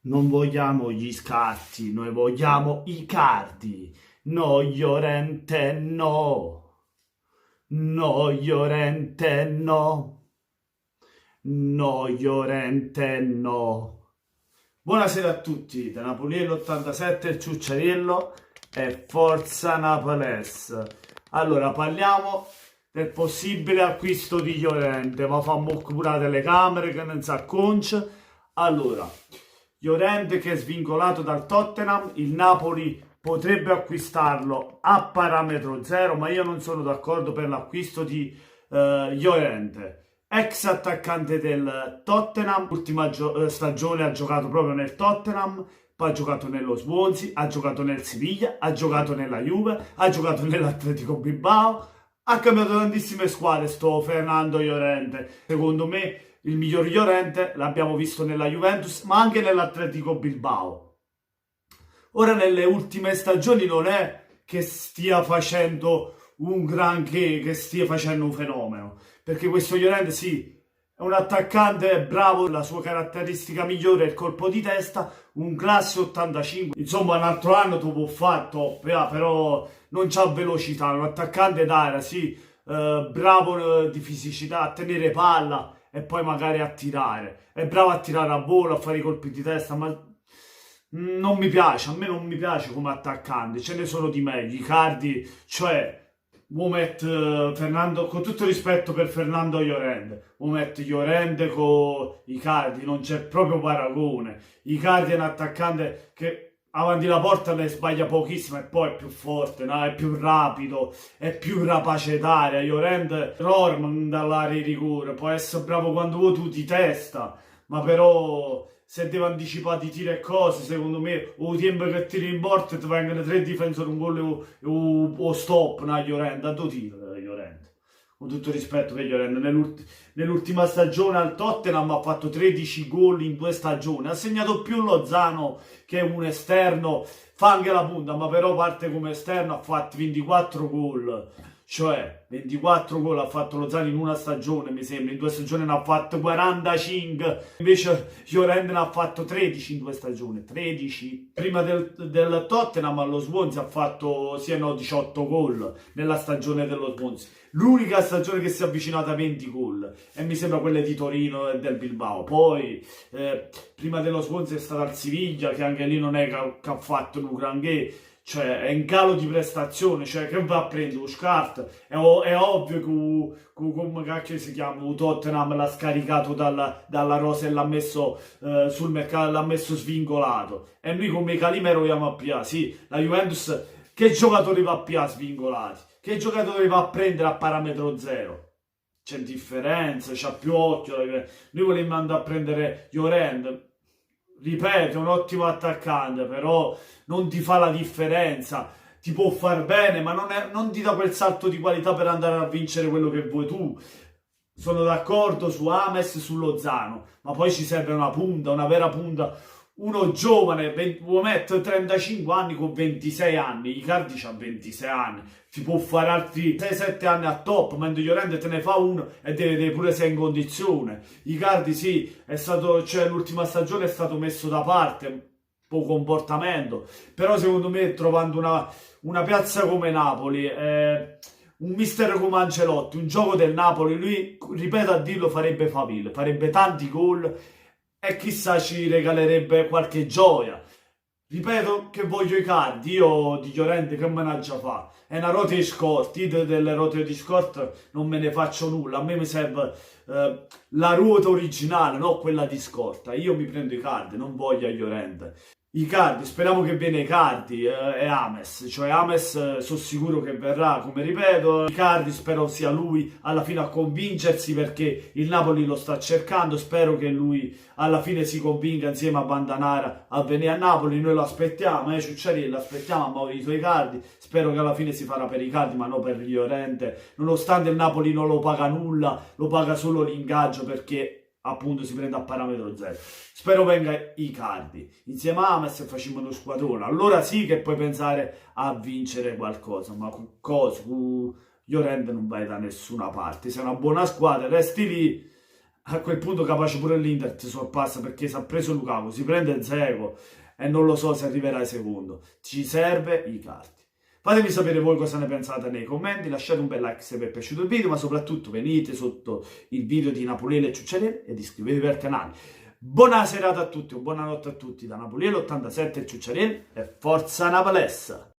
Non vogliamo gli scatti, noi vogliamo i cardi. No, Llorente, no. No, Llorente, no. No, Llorente, no. Buonasera a tutti, da Napoliello 87, il Ciucciariello e Forza Naples. Allora, parliamo del possibile acquisto di Llorente, ma fammo curare le camere che non si acconcia. Allora, Llorente che è svincolato dal Tottenham, il Napoli potrebbe acquistarlo a parametro zero, ma io non sono d'accordo per l'acquisto di Llorente. Ex attaccante del Tottenham, l'ultima stagione ha giocato proprio nel Tottenham, poi ha giocato nello Swansea, ha giocato nel Siviglia, ha giocato nella Juve, ha giocato nell'Atletico Bilbao, ha cambiato tantissime squadre sto Fernando Llorente. Secondo me il miglior Llorente l'abbiamo visto nella Juventus, ma anche nell'Atletico Bilbao. Ora nelle ultime stagioni non è che stia facendo un granché, che stia facendo un fenomeno, perché questo Llorente sì, è un attaccante bravo, la sua caratteristica migliore è il colpo di testa, un classe 85, insomma un altro anno tu può fare top, però non c'ha velocità, un attaccante d'area, sì, bravo di fisicità, a tenere palla e poi magari a tirare, è bravo a tirare a volo, a fare i colpi di testa, ma non mi piace, a me non mi piace come attaccante, ce ne sono di meglio, Icardi, cioè, Fernando, con tutto rispetto per Fernando Llorente, Llorente con Icardi, non c'è proprio paragone, Icardi è un attaccante che avanti la porta ne sbaglia pochissimo e poi è più forte, no? È più rapido, è più rapace d'aria, Llorente, Norman dall'area di rigore, può essere bravo quando vuoi tu di testa, ma però se devo anticipare di tiri e cose, secondo me, o tempo che tiri in porta ti vengono tre difensori, un gol o stop, no, Llorente, a due tiri, Llorente. Con tutto rispetto per Llorente, nell'ultima stagione al Tottenham ha fatto 13 gol in 2 stagioni, ha segnato più Lozano che un esterno, fa anche la punta, ma però parte come esterno, ha fatto 24 gol. Cioè, 24 gol ha fatto Lozano in una stagione, mi sembra, in 2 stagioni ne ha fatto 45, invece Llorente ne ha fatto 13 in 2 stagioni, 13. Prima del Tottenham allo Swansea ha fatto, sì, no, 18 gol nella stagione dello Swansea. L'unica stagione che si è avvicinata a 20 gol, e mi sembra quelle di Torino e del Bilbao. Poi, prima dello Swansea è stata al Siviglia, che anche lì non è che ha fatto un granché, cioè è in calo di prestazione, cioè che va a prendere lo scarto, è ovvio che come cacchio si chiama, il Tottenham l'ha scaricato dalla rosa e l'ha messo sul mercato, l'ha messo svincolato, e noi come Calimero vogliamo a pià, sì, la Juventus che giocatori va a pià svincolati, che giocatori va a prendere a parametro zero? C'è differenza, c'ha più occhio, noi vogliamo andare a prendere Llorente, ripeto, è un ottimo attaccante, però non ti fa la differenza, ti può far bene, ma non ti dà quel salto di qualità per andare a vincere quello che vuoi tu. Sono d'accordo su Ames e su Lozano, ma poi ci serve una punta, una vera punta. Uno giovane, può mettere 35 anni con 26 anni, Icardi c'ha 26 anni, ti può fare altri 6-7 anni a top, mentre Llorente te ne fa uno e deve pure essere in condizione. Icardi sì, è stato, cioè l'ultima stagione è stato messo da parte, po' comportamento, però secondo me trovando una piazza come Napoli, un mister come Ancelotti, un gioco del Napoli, lui, ripeto a dirlo, farebbe faville, farebbe tanti gol e chissà ci regalerebbe qualche gioia. Ripeto che voglio i cardi, io di Llorente che menaggia fa? È una rota di scorta, io delle rote di scorta non me ne faccio nulla, a me mi serve la ruota originale, non quella di scorta. Io mi prendo i cardi, non voglio a Llorente. Icardi, speriamo che viene Icardi e Ames, cioè Ames sono sicuro che verrà, come ripeto, Icardi spero sia lui alla fine a convincersi perché il Napoli lo sta cercando, spero che lui alla fine si convinca insieme a Bandanara a venire a Napoli, noi lo aspettiamo, Ciucciarelli, aspettiamo a Maurizio Icardi, spero che alla fine si farà per Icardi ma non per Llorente, nonostante il Napoli non lo paga nulla, lo paga solo l'ingaggio perché appunto si prende a parametro zero. Spero venga Icardi insieme a Ames e facciamo uno squadrone. Allora sì che puoi pensare a vincere qualcosa, ma cosa? Llorente non vai da nessuna parte. Sei una buona squadra, resti lì, A quel punto capace pure l'Inter ti sorpassa perché si è preso Lukaku, si prende Dzeko e non lo so se arriverà ai secondo. Ci serve Icardi. Fatemi sapere voi cosa ne pensate nei commenti, lasciate un bel like se vi è piaciuto il video, ma soprattutto venite sotto il video di Napoliele e Ciucciarelli ed iscrivetevi al canale. Buona serata a tutti, o buonanotte a tutti da Napoliele 87 e Ciucciarelli e forza Napalessa!